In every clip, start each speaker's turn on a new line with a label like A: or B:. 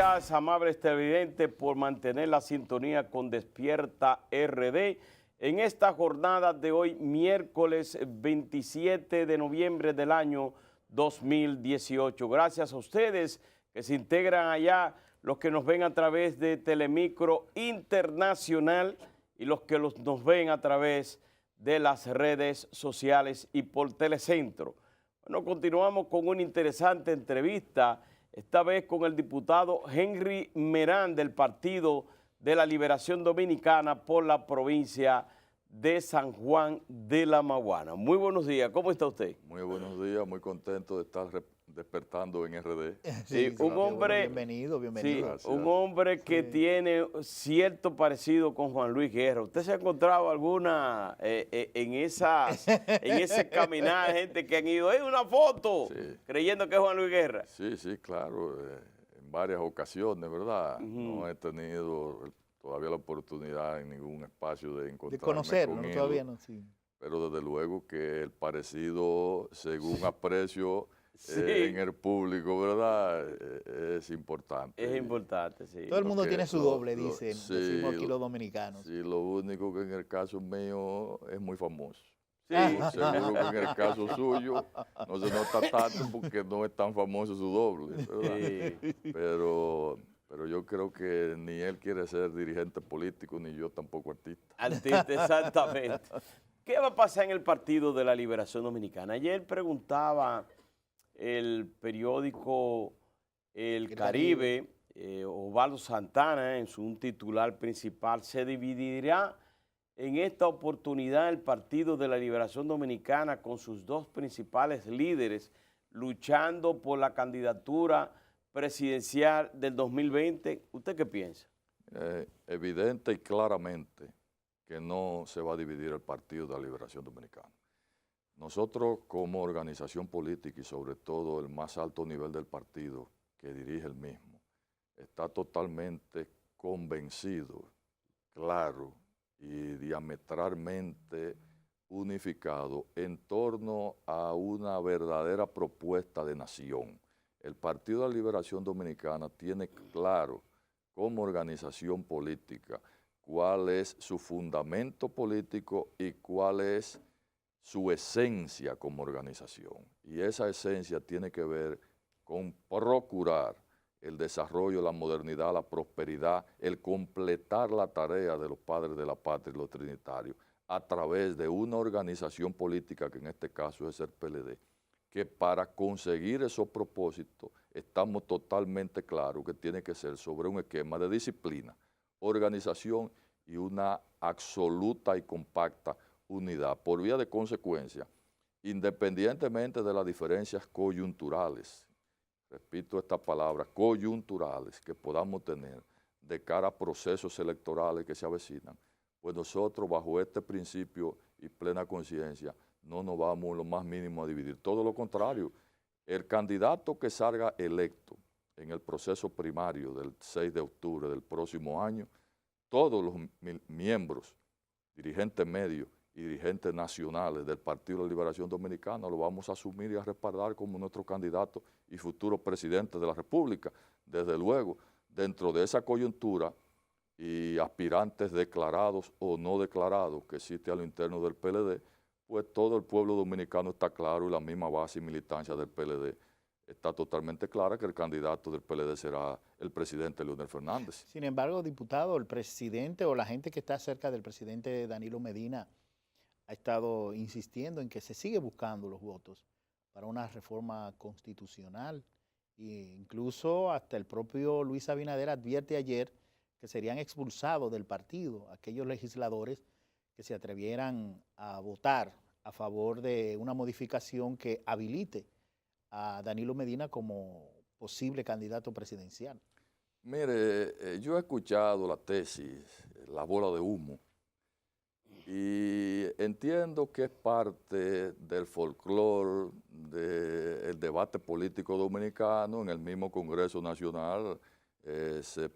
A: Gracias, amables televidentes, por mantener la sintonía con Despierta RD en esta jornada de hoy, miércoles 27 de noviembre del año 2018. Gracias a ustedes que se integran allá, los que nos ven a través de Telemicro Internacional y los que nos ven a través de las redes sociales y por Telecentro. Bueno, continuamos con una interesante entrevista, esta vez con el diputado Henry Merán del Partido de la Liberación Dominicana por la provincia de San Juan de la Maguana. Muy buenos días, ¿cómo está usted?
B: Muy buenos días, muy contento de estar despertando en RD.
A: Sí, un hombre,
C: bienvenido.
A: sí,
B: Gracias.
A: un hombre que tiene cierto parecido con Juan Luis Guerra. ¿Usted se ha encontrado alguna en ese caminar, gente que han ido, ¡hay una foto!
B: Sí.
A: Creyendo que es Juan Luis Guerra.
B: Sí, sí, claro, en varias ocasiones, ¿verdad? No he tenido todavía la oportunidad en ningún espacio de encontrarme
C: De conocerlo,
B: con
C: ¿no?
B: él,
C: Todavía no, sí.
B: pero desde luego que el parecido, según aprecio
A: Sí.
B: en el público, ¿verdad? Es importante.
A: Es importante, sí.
C: Todo el mundo
B: Porque
C: tiene su doble, dicen,
B: sí,
C: decimos aquí los dominicanos.
B: Sí, lo único que en el caso mío es muy famoso.
A: Sí.
B: Seguro que en el caso suyo no se nota tanto porque no es tan famoso su doble, ¿verdad?
A: Sí.
B: Pero yo creo que ni él quiere ser dirigente político, ni yo tampoco artista.
A: Artista, exactamente. ¿Qué va a pasar en el Partido de la Liberación Dominicana? Ayer preguntaba el periódico El Caribe, Osvaldo Santana, en su titular principal, ¿se dividirá en esta oportunidad el Partido de la Liberación Dominicana con sus dos principales líderes luchando por la candidatura presidencial del 2020? ¿Usted qué piensa?
B: Evidente y claramente que no se va a dividir el Partido de la Liberación Dominicana. Nosotros como organización política y sobre todo el más alto nivel del partido que dirige el mismo, está totalmente convencido, claro y diametralmente unificado en torno a una verdadera propuesta de nación. El Partido de la Liberación Dominicana tiene claro como organización política cuál es su fundamento político y cuál es su esencia como organización. Y esa esencia tiene que ver con procurar el desarrollo, la modernidad, la prosperidad, el completar la tarea de los padres de la patria y los trinitarios a través de una organización política, que en este caso es el PLD, que para conseguir esos propósitos estamos totalmente claros que tiene que ser sobre un esquema de disciplina, organización y una absoluta y compacta unidad. Por vía de consecuencia, independientemente de las diferencias coyunturales, repito esta palabra, coyunturales, que podamos tener de cara a procesos electorales que se avecinan, pues nosotros bajo este principio y plena conciencia no nos vamos lo más mínimo a dividir. Todo lo contrario, el candidato que salga electo en el proceso primario del 6 de octubre del próximo año, todos los miembros, dirigentes medios y dirigentes nacionales del Partido de la Liberación Dominicana lo vamos a asumir y a respaldar como nuestro candidato y futuro presidente de la República. Desde luego, dentro de esa coyuntura y aspirantes declarados o no declarados que existe a lo interno del PLD, pues todo el pueblo dominicano está claro y la misma base y militancia del PLD está totalmente clara que el candidato del PLD será el presidente Leonel Fernández.
C: Sin embargo, diputado, el presidente o la gente que está cerca del presidente Danilo Medina ha estado insistiendo en que se sigue buscando los votos para una reforma constitucional e incluso hasta el propio Luis Abinader advierte ayer que serían expulsados del partido aquellos legisladores que se atrevieran a votar a favor de una modificación que habilite a Danilo Medina como posible candidato presidencial.
B: Mire, yo he escuchado la tesis, la bola de humo, y entiendo que es parte del folclore del debate político dominicano. En el mismo Congreso Nacional se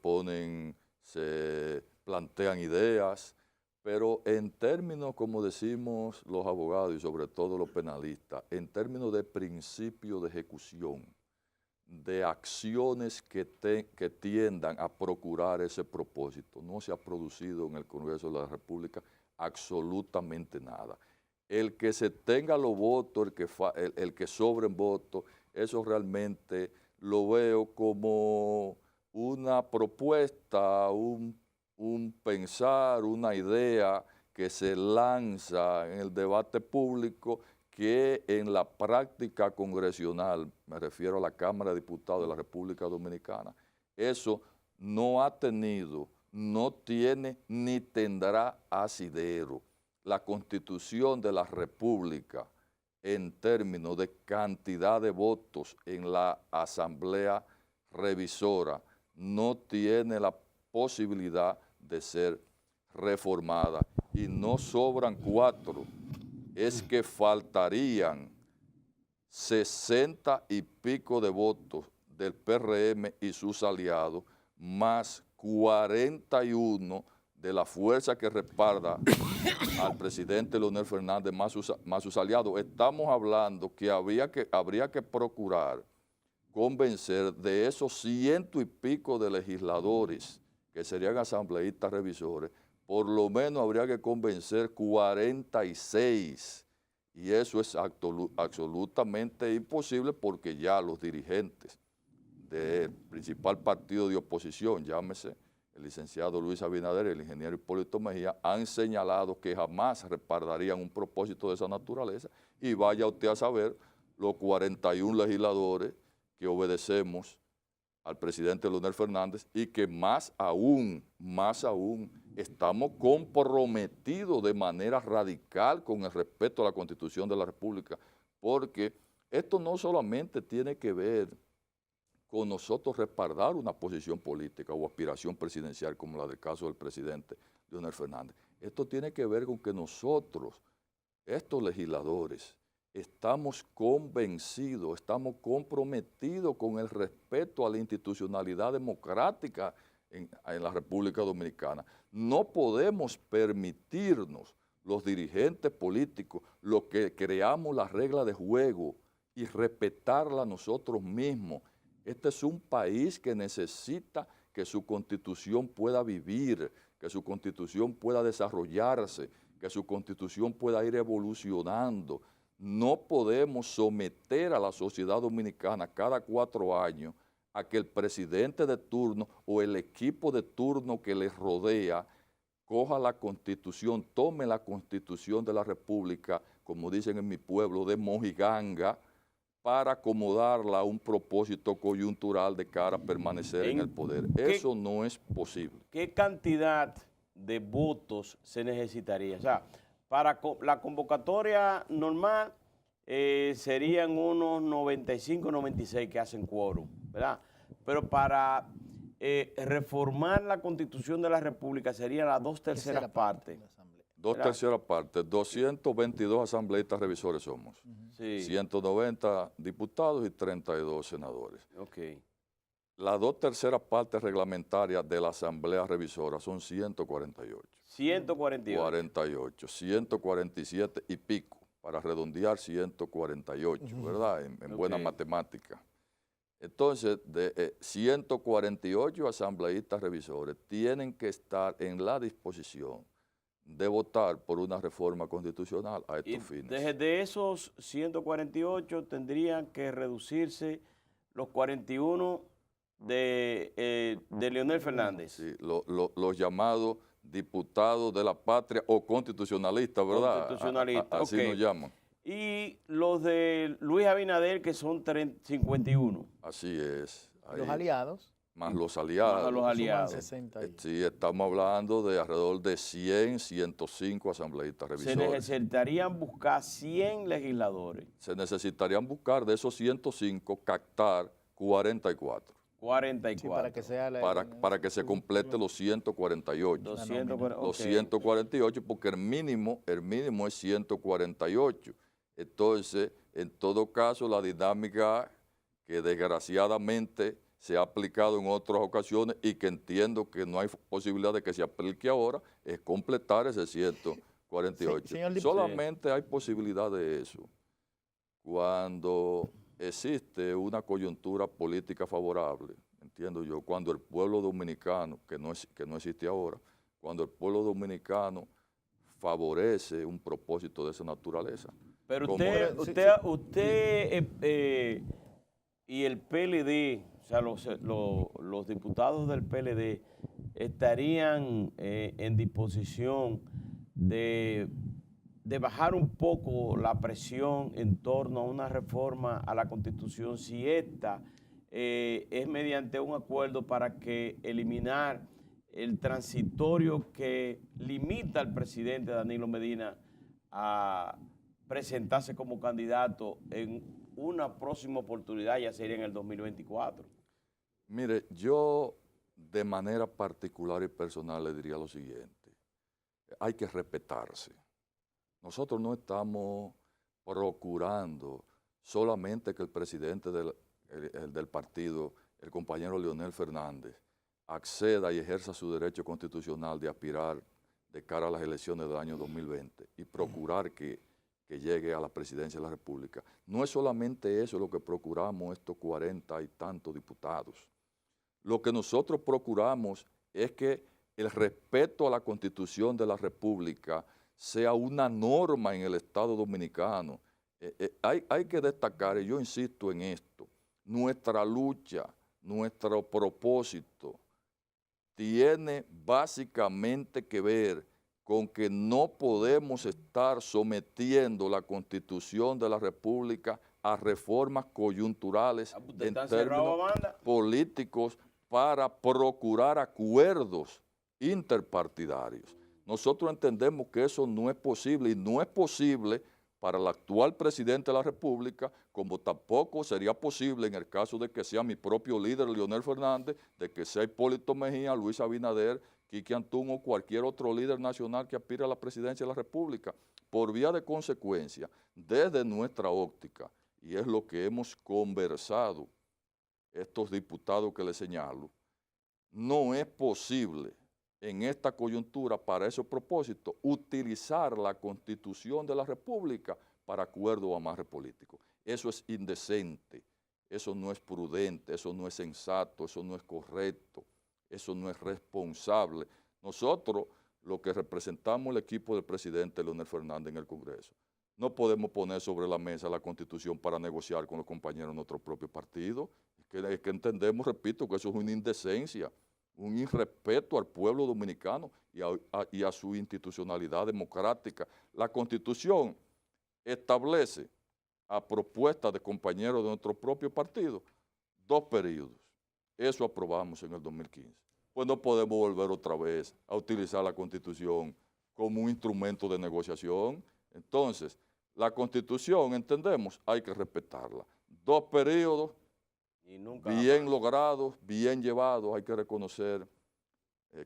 B: plantean ideas, pero en términos, como decimos los abogados y sobre todo los penalistas, en términos de principio de ejecución, de acciones que tiendan a procurar ese propósito. No se ha producido en el Congreso de la República absolutamente nada. El que se tenga los votos, el que sobren votos, eso realmente lo veo como una propuesta, un pensar, una idea que se lanza en el debate público, que en la práctica congresional, me refiero a la Cámara de Diputados de la República Dominicana, eso no ha tenido, no tiene ni tendrá asidero. La Constitución de la República, en términos de cantidad de votos en la Asamblea Revisora, no tiene la posibilidad de ser reformada, y no sobran 4, es que faltarían 60 y pico de votos del PRM y sus aliados, más 41 de la fuerza que respalda al presidente Leonel Fernández, más sus aliados. Estamos hablando que habría que procurar convencer de esos 100 y pico de legisladores que serían asambleístas revisores, por lo menos habría que convencer 46, y eso es absolutamente imposible, porque ya los dirigentes del principal partido de oposición, llámese el licenciado Luis Abinader y el ingeniero Hipólito Mejía, han señalado que jamás respaldarían un propósito de esa naturaleza, y vaya usted a saber los 41 legisladores que obedecemos al presidente Leonel Fernández, y que más aún, estamos comprometidos de manera radical con el respeto a la Constitución de la República, porque esto no solamente tiene que ver con nosotros respaldar una posición política o aspiración presidencial como la del caso del presidente Leonel Fernández. Esto tiene que ver con que nosotros, estos legisladores, estamos convencidos, estamos comprometidos con el respeto a la institucionalidad democrática en la República Dominicana. No podemos permitirnos, los dirigentes políticos, los que creamos las reglas de juego, y respetarla nosotros mismos. Este es un país que necesita que su Constitución pueda vivir, que su Constitución pueda desarrollarse, que su Constitución pueda ir evolucionando. No podemos someter a la sociedad dominicana cada 4 años a que el presidente de turno o el equipo de turno que les rodea coja la Constitución, tome la Constitución de la República, como dicen en mi pueblo, de mojiganga, para acomodarla a un propósito coyuntural de cara a permanecer en el poder. Eso no es posible.
A: ¿Qué cantidad de votos se necesitaría? O sea, para la convocatoria normal serían unos 95, 96 que hacen quórum, ¿verdad? Pero para reformar la Constitución de la República serían las 2/3 partes.
B: 2/3 partes, 222 asambleístas revisores somos,
A: Sí.
B: 190 diputados y 32 senadores.
A: Okay.
B: Las 2/3 partes reglamentarias de la asamblea revisora son 148.
A: 148.
B: 147 y pico, para redondear 148, ¿verdad? En buena matemática. Entonces, de 148 asambleístas revisores tienen que estar en la disposición de votar por una reforma constitucional a estos fines.
A: Desde esos 148 tendrían que reducirse los 41 de Leonel Fernández.
B: Sí, los llamados diputados de la patria o constitucionalistas, ¿verdad?
A: Constitucionalistas,
B: Así nos llaman.
A: Y los de Luis Abinader, que son 51.
B: Así es. Ahí,
C: Los aliados.
B: más los aliados.
A: Más los aliados.
C: Suman 60 ahí.
B: Sí, estamos hablando de alrededor de 100, 105 asambleístas
A: Se
B: revisores.
A: necesitarían buscar 100 legisladores.
B: Se necesitarían buscar de esos 105, captar 44.
A: 44.
C: Sí, para que sea
B: Para que se complete los 148.
A: 240,
B: Los
A: ok.
B: 148, porque el mínimo es 148. Entonces, en todo caso, la dinámica que desgraciadamente se ha aplicado en otras ocasiones y que entiendo que no hay posibilidad de que se aplique ahora, es completar ese 148.
C: Sí, señor diputado.
B: Solamente hay posibilidad de eso cuando existe una coyuntura política favorable, entiendo yo, cuando el pueblo dominicano, que no existe ahora, cuando el pueblo dominicano favorece un propósito de esa naturaleza.
A: Pero
B: Como-
A: usted y el PLD, o sea, los diputados del PLD estarían en disposición de bajar un poco la presión en torno a una reforma a la Constitución si esta es mediante un acuerdo para que eliminar el transitorio que limita al presidente Danilo Medina a presentarse como candidato en una próxima oportunidad, ya sería en el 2024.
B: Mire, yo de manera particular y personal le diría lo siguiente: hay que respetarse. Nosotros no estamos procurando solamente que el presidente del partido, el compañero Leonel Fernández, acceda y ejerza su derecho constitucional de aspirar de cara a las elecciones del año 2020 y procurar que llegue a la presidencia de la República. No es solamente eso lo que procuramos estos 40 y tantos diputados. Lo que nosotros procuramos es que el respeto a la Constitución de la República sea una norma en el Estado Dominicano. Hay que destacar, y yo insisto en esto, nuestra lucha, nuestro propósito tiene básicamente que ver con que no podemos estar sometiendo la Constitución de la República a reformas coyunturales en términos políticos para procurar acuerdos interpartidarios. Nosotros entendemos que eso no es posible y no es posible para el actual presidente de la República, como tampoco sería posible en el caso de que sea mi propio líder, Leonel Fernández, de que sea Hipólito Mejía, Luis Abinader, Quique Antún o cualquier otro líder nacional que aspire a la presidencia de la República. Por vía de consecuencia, desde nuestra óptica, y es lo que hemos conversado estos diputados que les señalo, no es posible en esta coyuntura para esos propósitos utilizar la Constitución de la República para acuerdos o amarres políticos. Eso es indecente, eso no es prudente, eso no es sensato, eso no es correcto, eso no es responsable. Nosotros, los que representamos el equipo del presidente Leonel Fernández en el Congreso, no podemos poner sobre la mesa la Constitución para negociar con los compañeros de nuestro propio partido. Es que entendemos, repito, que eso es una indecencia, un irrespeto al pueblo dominicano y a su institucionalidad democrática. La Constitución establece, a propuesta de compañeros de nuestro propio partido, 2 periodos. Eso aprobamos en el 2015. Pues no podemos volver otra vez a utilizar la Constitución como un instrumento de negociación. Entonces, la Constitución, entendemos, hay que respetarla. 2 periodos bien logrados, bien llevados. Hay que reconocer,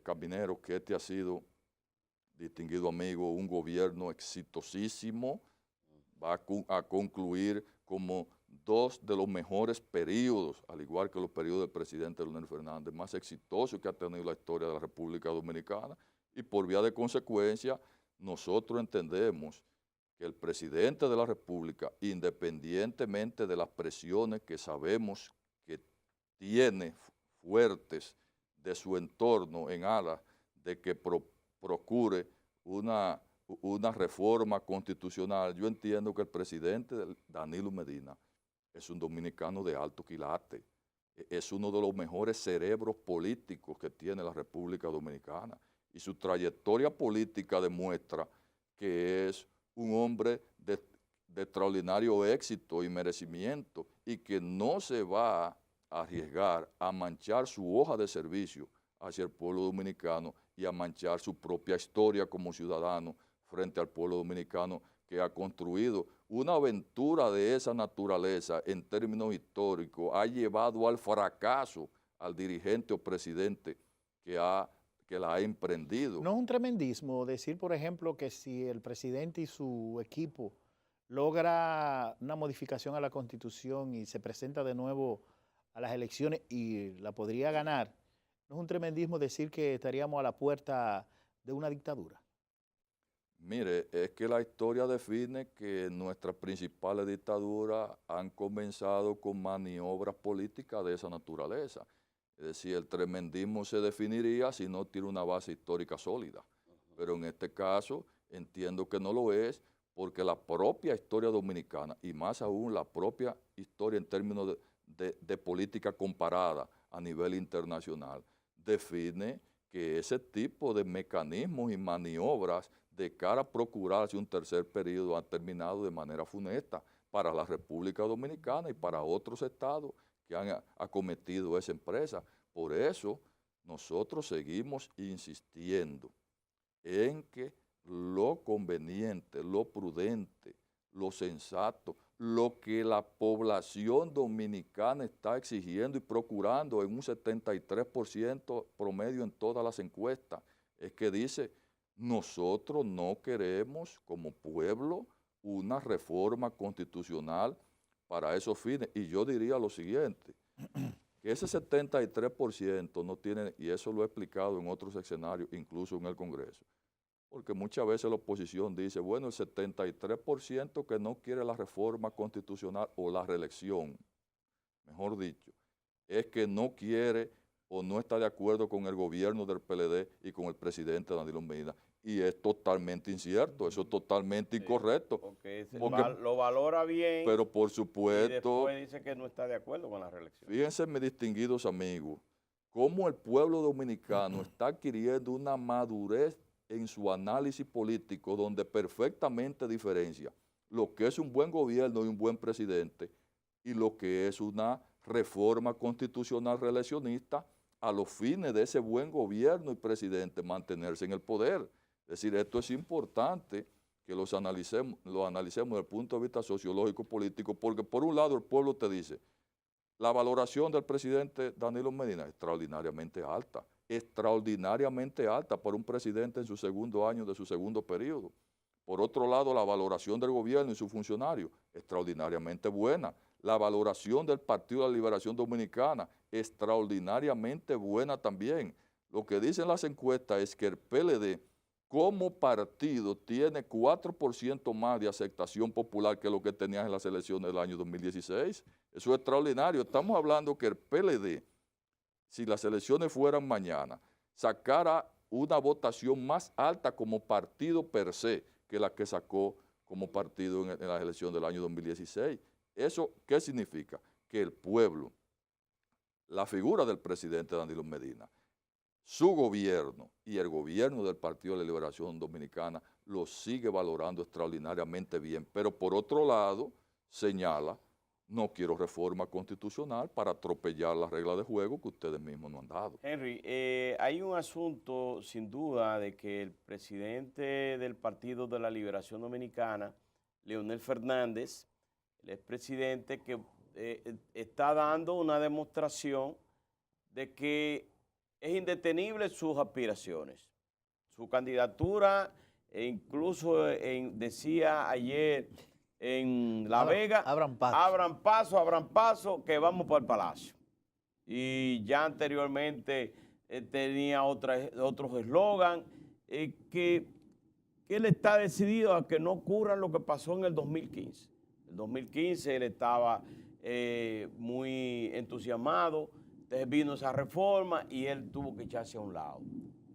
B: Caminero, que este ha sido, distinguido amigo, un gobierno exitosísimo. Va a concluir como 2 de los mejores periodos, al igual que los periodos del presidente Leonel Fernández, más exitosos que ha tenido la historia de la República Dominicana. Y por vía de consecuencia, nosotros entendemos que el presidente de la República, independientemente de las presiones que sabemos que tiene fuertes de su entorno en aras de que procure una reforma constitucional, yo entiendo que el presidente Danilo Medina es un dominicano de alto quilate, es uno de los mejores cerebros políticos que tiene la República Dominicana y su trayectoria política demuestra que es un hombre de extraordinario éxito y merecimiento y que no se va a arriesgar a manchar su hoja de servicio hacia el pueblo dominicano y a manchar su propia historia como ciudadano frente al pueblo dominicano, que ha construido una aventura de esa naturaleza en términos históricos, ha llevado al fracaso al dirigente o presidente que la ha emprendido.
C: No es un tremendismo decir, por ejemplo, que si el presidente y su equipo logra una modificación a la Constitución y se presenta de nuevo a las elecciones y la podría ganar, no es un tremendismo decir que estaríamos a la puerta de una dictadura.
B: Mire, es que la historia define que nuestras principales dictaduras han comenzado con maniobras políticas de esa naturaleza. Es decir, el tremendismo se definiría si no tiene una base histórica sólida. Pero en este caso entiendo que no lo es, porque la propia historia dominicana, y más aún la propia historia en términos de política comparada a nivel internacional, define que ese tipo de mecanismos y maniobras de cara a procurarse un tercer periodo han terminado de manera funesta para la República Dominicana y para otros estados que han acometido esa empresa. Por eso nosotros seguimos insistiendo en que lo conveniente, lo prudente, lo sensato, lo que la población dominicana está exigiendo y procurando en un 73% promedio en todas las encuestas, es que dice, nosotros no queremos como pueblo una reforma constitucional para esos fines. Y yo diría lo siguiente, que ese 73% no tiene, y eso lo he explicado en otros escenarios, incluso en el Congreso, porque muchas veces la oposición dice, bueno, el 73% que no quiere la reforma constitucional o la reelección, mejor dicho, es que no quiere o no está de acuerdo con el gobierno del PLD y con el presidente Danilo Medina. Y es totalmente incierto, eso es totalmente incorrecto.
A: Porque
B: Porque,
A: lo valora bien,
B: pero por
A: y
B: supuesto,
A: después dice que no está de acuerdo con la reelección.
B: fíjense, mis distinguidos amigos, cómo el pueblo dominicano está adquiriendo una madurez en su análisis político donde perfectamente diferencia lo que es un buen gobierno y un buen presidente y lo que es una reforma constitucional reeleccionista a los fines de ese buen gobierno y presidente mantenerse en el poder. Es decir, esto es importante que lo analicemos desde el punto de vista sociológico político, porque por un lado el pueblo te dice, la valoración del presidente Danilo Medina es extraordinariamente alta para un presidente en su segundo año de su segundo periodo. Por otro lado, la valoración del gobierno y sus funcionarios, extraordinariamente buena. La valoración del Partido de la Liberación Dominicana, extraordinariamente buena también. Lo que dicen las encuestas es que el PLD como partido tiene 4% más de aceptación popular que lo que tenía en las elecciones del año 2016. Eso es extraordinario. Estamos hablando que el PLD, si las elecciones fueran mañana, sacara una votación más alta como partido per se que la que sacó como partido en las elecciones del año 2016. ¿Eso qué significa? Que el pueblo, la figura del presidente Danilo Medina, su gobierno y el gobierno del Partido de la Liberación Dominicana lo sigue valorando extraordinariamente bien, pero por otro lado señala, no quiero reforma constitucional para atropellar las reglas de juego que ustedes mismos nos han dado.
A: Henry, hay un asunto sin duda de que el presidente del Partido de la Liberación Dominicana, Leonel Fernández, el expresidente, que está dando una demostración de que es indetenible sus aspiraciones. Su candidatura, e incluso decía ayer en La Vega,
C: abran
A: paso, que vamos para el Palacio. Y ya anteriormente tenía otros eslogan, que él está decidido a que no ocurra lo que pasó en el 2015. En el 2015 él estaba muy entusiasmado, entonces vino esa reforma y él tuvo que echarse a un lado.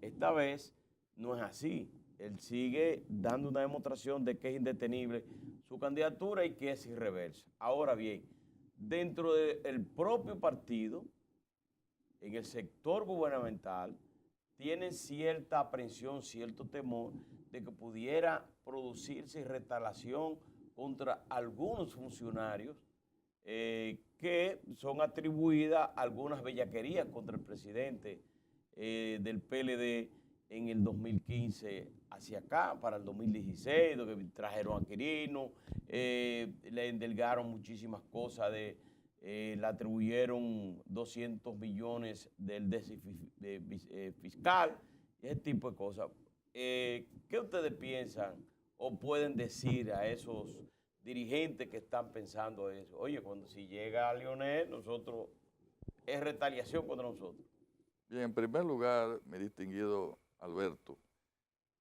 A: Esta vez no es así. Él sigue dando una demostración de que es indetenible su candidatura y que es irreversa. Ahora bien, dentro del propio partido, en el sector gubernamental, tienen cierta aprensión, cierto temor de que pudiera producirse retaliación contra algunos funcionarios que son atribuidas algunas bellaquerías contra el presidente del PLD en el 2015 hacia acá, para el 2016, donde trajeron a Quirino, le endilgaron muchísimas cosas, le atribuyeron 200 millones del déficit fiscal, ese tipo de cosas. ¿Qué ustedes piensan o pueden decir a esos dirigentes que están pensando eso? Oye, si llega a Leonel, nosotros, es retaliación contra nosotros.
B: Bien, en primer lugar, mi distinguido Alberto,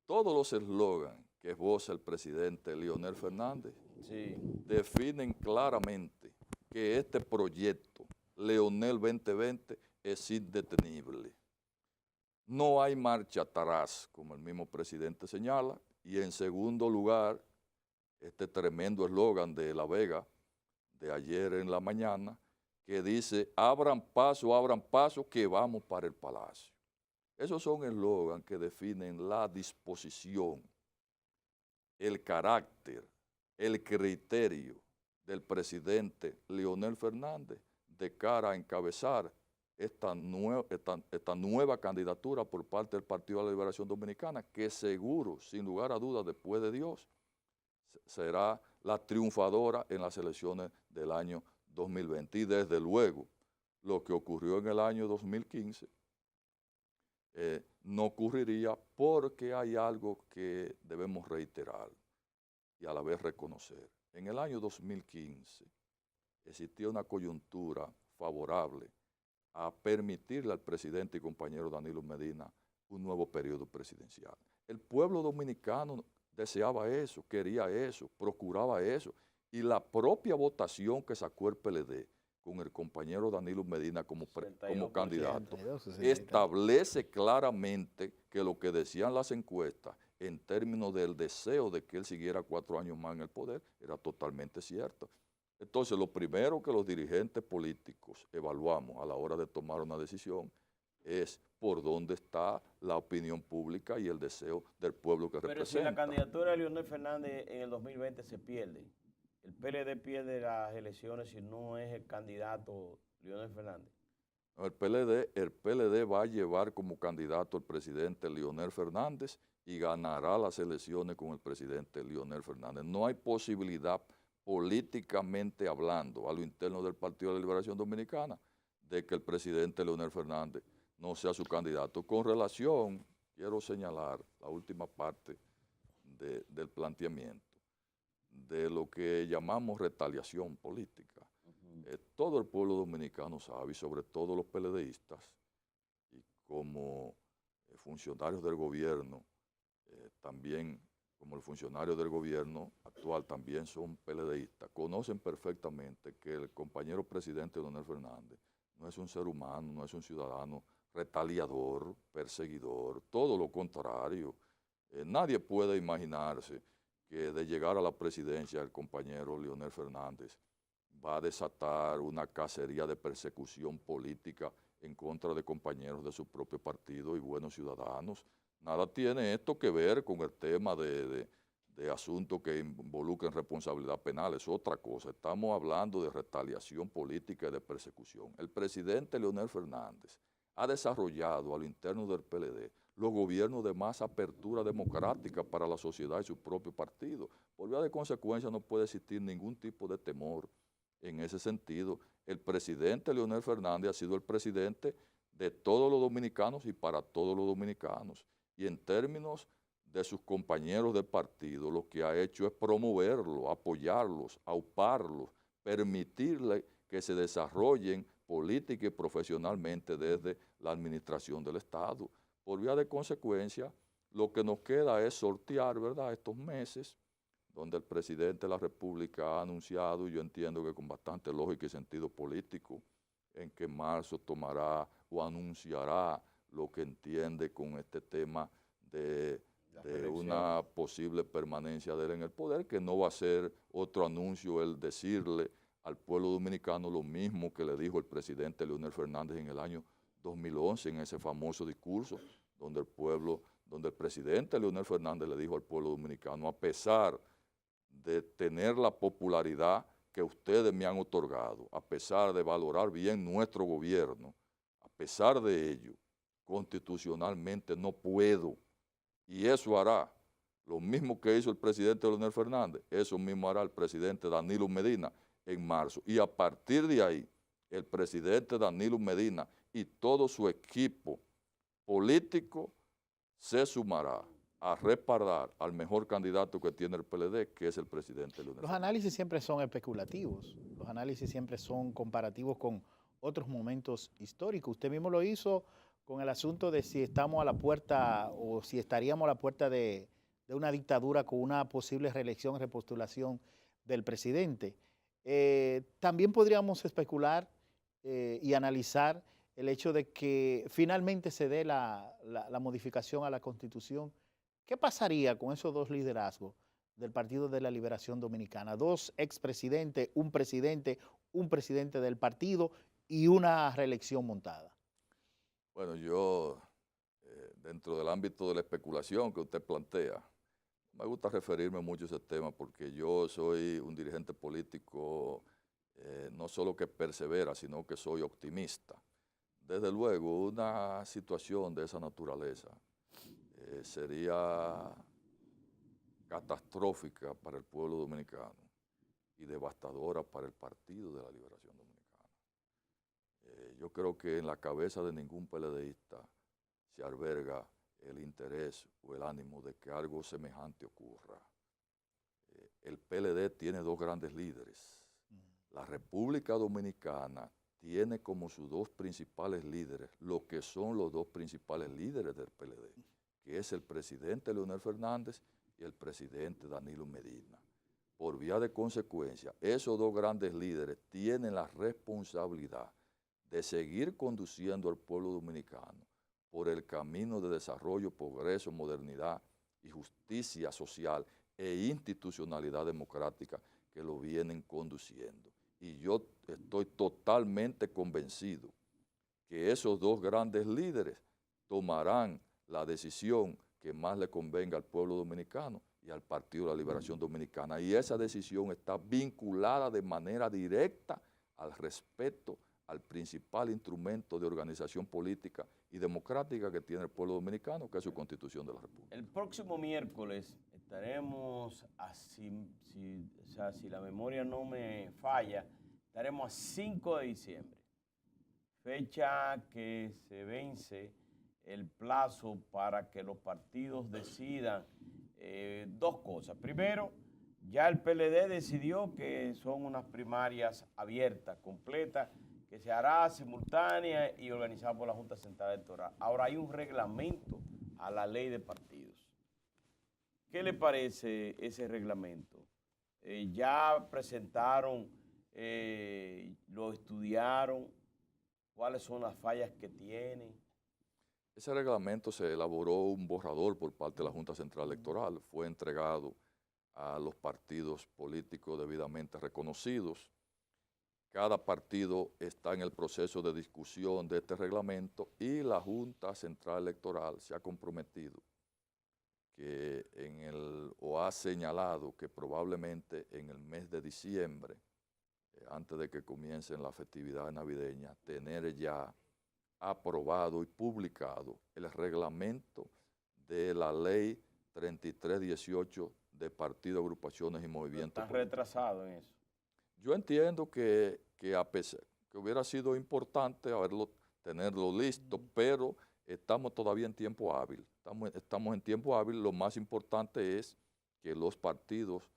B: todos los eslogans que esboza el presidente Leonel Fernández,
A: Sí.
B: definen claramente que este proyecto, Leonel 2020, es indetenible. No hay marcha atrás, como el mismo presidente señala, y en segundo lugar, este tremendo eslogan de La Vega de ayer en la mañana, que dice, abran paso, que vamos para el palacio. Esos son eslogans que definen la disposición, el carácter, el criterio del presidente Leonel Fernández de cara a encabezar esta nueva candidatura por parte del Partido de la Liberación Dominicana, que seguro, sin lugar a dudas, después de Dios, será la triunfadora en las elecciones del año 2020. Y desde luego, lo que ocurrió en el año 2015 no ocurriría, porque hay algo que debemos reiterar y a la vez reconocer. En el año 2015 existía una coyuntura favorable a permitirle al presidente y compañero Danilo Medina un nuevo periodo presidencial. El pueblo dominicano deseaba eso, quería eso, procuraba eso, y la propia votación que sacó el PLD con el compañero Danilo Medina como candidato,
C: 62,
B: establece claramente que lo que decían las encuestas en términos del deseo de que él siguiera 4 años más en el poder era totalmente cierto. Entonces, lo primero que los dirigentes políticos evaluamos a la hora de tomar una decisión es por dónde está la opinión pública y el deseo del pueblo que representa.
A: Pero si la candidatura de Leonel Fernández en el 2020 se pierde, el PLD pierde las elecciones si no es el candidato Leonel Fernández.
B: El PLD va a llevar como candidato al presidente Leonel Fernández y ganará las elecciones con el presidente Leonel Fernández. No hay posibilidad políticamente hablando a lo interno del Partido de la Liberación Dominicana de que el presidente Leonel Fernández no sea su candidato. Con relación, quiero señalar la última parte del planteamiento de lo que llamamos retaliación política. Todo el pueblo dominicano sabe, y sobre todo los PLDistas, y como funcionarios del gobierno, también como los funcionarios del gobierno actual también son PLDistas, conocen perfectamente que el compañero presidente Leonel Fernández no es un ser humano, no es un ciudadano retaliador, perseguidor, todo lo contrario. Nadie puede imaginarse que de llegar a la presidencia el compañero Leonel Fernández va a desatar una cacería de persecución política en contra de compañeros de su propio partido y buenos ciudadanos. Nada tiene esto que ver con el tema de asuntos que involucren responsabilidad penal, es otra cosa. Estamos hablando de retaliación política y de persecución. El presidente Leonel Fernández ha desarrollado a lo interno del PLD los gobiernos de más apertura democrática para la sociedad y su propio partido. Por vía de consecuencia no puede existir ningún tipo de temor. En ese sentido, el presidente Leonel Fernández ha sido el presidente de todos los dominicanos y para todos los dominicanos. Y en términos de sus compañeros del partido, lo que ha hecho es promoverlos, apoyarlos, auparlos, permitirle que se desarrollen política y profesionalmente desde la administración del Estado. Por vía de consecuencia, lo que nos queda es sortear, ¿verdad?, estos meses donde el presidente de la República ha anunciado, y yo entiendo que con bastante lógica y sentido político, en que en marzo tomará o anunciará lo que entiende con este tema de una posible permanencia de él en el poder, que no va a ser otro anuncio el decirle al pueblo dominicano lo mismo que le dijo el presidente Leonel Fernández en el año 2011, en ese famoso discurso, donde el presidente Leonel Fernández le dijo al pueblo dominicano, a pesar de tener la popularidad que ustedes me han otorgado, a pesar de valorar bien nuestro gobierno, a pesar de ello, constitucionalmente no puedo. Y eso hará lo mismo que hizo el presidente Leonel Fernández, eso mismo hará el presidente Danilo Medina en marzo. Y a partir de ahí, el presidente Danilo Medina y todo su equipo político se sumará a respaldar al mejor candidato que tiene el PLD, que es el presidente Leonel Fernández.
C: Los análisis siempre son especulativos, los análisis siempre son comparativos con otros momentos históricos. Usted mismo lo hizo con el asunto de si estamos a la puerta o si estaríamos a la puerta de de una dictadura con una posible reelección, repostulación del presidente. También podríamos especular y analizar el hecho de que finalmente se dé la modificación a la Constitución. ¿Qué pasaría con esos dos liderazgos del Partido de la Liberación Dominicana? Dos expresidentes, un presidente del partido y una reelección montada.
B: Bueno, yo, dentro del ámbito de la especulación que usted plantea, me gusta referirme mucho a ese tema porque yo soy un dirigente político no solo que persevera, sino que soy optimista. Desde luego, una situación de esa naturaleza sería catastrófica para el pueblo dominicano y devastadora para el Partido de la Liberación Dominicana. Yo creo que en la cabeza de ningún PLDista se alberga el interés o el ánimo de que algo semejante ocurra. El PLD tiene dos grandes líderes. La República Dominicana tiene como sus dos principales líderes lo que son los dos principales líderes del PLD, que es el presidente Leonel Fernández y el presidente Danilo Medina. Por vía de consecuencia, esos dos grandes líderes tienen la responsabilidad de seguir conduciendo al pueblo dominicano por el camino de desarrollo, progreso, modernidad y justicia social e institucionalidad democrática que lo vienen conduciendo. Y yo estoy totalmente convencido que esos dos grandes líderes tomarán la decisión que más le convenga al pueblo dominicano y al Partido de la Liberación Dominicana. Y esa decisión está vinculada de manera directa al respeto al principal instrumento de organización política y democrática que tiene el pueblo dominicano, que es su Constitución de la República.
A: El próximo miércoles estaremos, si la memoria no me falla, estaremos a 5 de diciembre, fecha que se vence el plazo para que los partidos decidan dos cosas. Primero, ya el PLD decidió que son unas primarias abiertas, completas, que se hará simultánea y organizada por la Junta Central Electoral. Ahora hay un reglamento a la ley de partidos. ¿Qué le parece ese reglamento? Ya presentaron, lo estudiaron, cuáles son las fallas que tienen.
B: Ese reglamento se elaboró un borrador por parte de la Junta Central Electoral, fue entregado a los partidos políticos debidamente reconocidos. Cada partido está en el proceso de discusión de este reglamento y la Junta Central Electoral se ha comprometido o ha señalado que probablemente en el mes de diciembre, antes de que comiencen las festividades navideñas, tener ya aprobado y publicado el reglamento de la ley 3318 de partidos, agrupaciones y movimientos.
A: ¿Están retrasados en eso?
B: Yo entiendo que a pesar que hubiera sido importante tenerlo listo, pero estamos todavía en tiempo hábil. Estamos en tiempo hábil. Lo más importante es que los partidos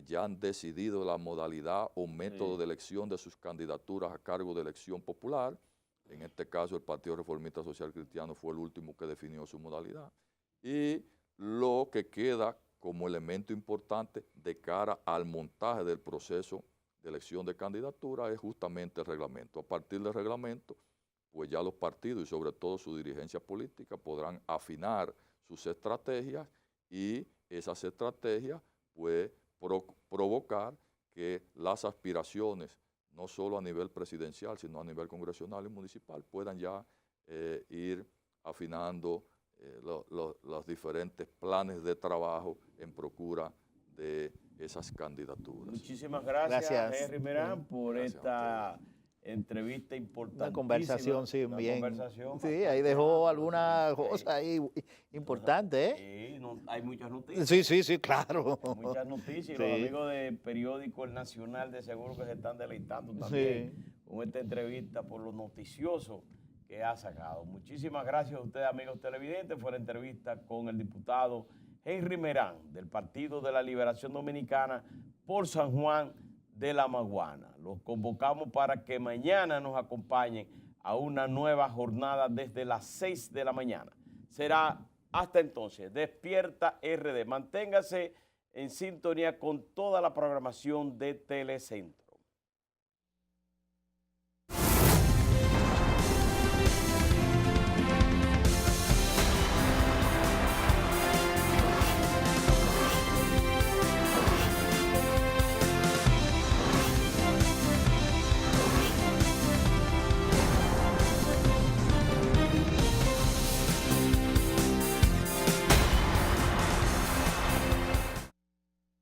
B: ya han decidido la modalidad o método de elección de sus candidaturas a cargo de elección popular. En este caso, el Partido Reformista Social Cristiano fue el último que definió su modalidad. Y lo que queda como elemento importante de cara al montaje del proceso de elección de candidatura es justamente el reglamento. A partir del reglamento, pues ya los partidos y sobre todo su dirigencia política podrán afinar sus estrategias y esas estrategias pues provocar que las aspiraciones, no solo a nivel presidencial, sino a nivel congresional y municipal, puedan ya ir afinando los diferentes planes de trabajo en procura de esas candidaturas.
A: Muchísimas gracias. Henry Merán, por esta entrevista importante.
C: Una conversación, sí,
A: una
C: bien.
A: Conversación
C: sí, ahí dejó algunas cosas ahí importantes,
A: Sí, hay muchas noticias.
C: Sí, claro.
A: Hay muchas noticias y
C: Sí.
A: los amigos del periódico El Nacional de seguro que se están deleitando también con esta entrevista por lo noticioso que ha sacado. Muchísimas gracias a ustedes, amigos televidentes. Fue la entrevista con el diputado Henry Merán, del Partido de la Liberación Dominicana por San Juan de la Maguana. Los convocamos para que mañana nos acompañen a una nueva jornada desde las 6 de la mañana. Será Hasta entonces, Despierta RD. Manténgase en sintonía con toda la programación de Telecentro.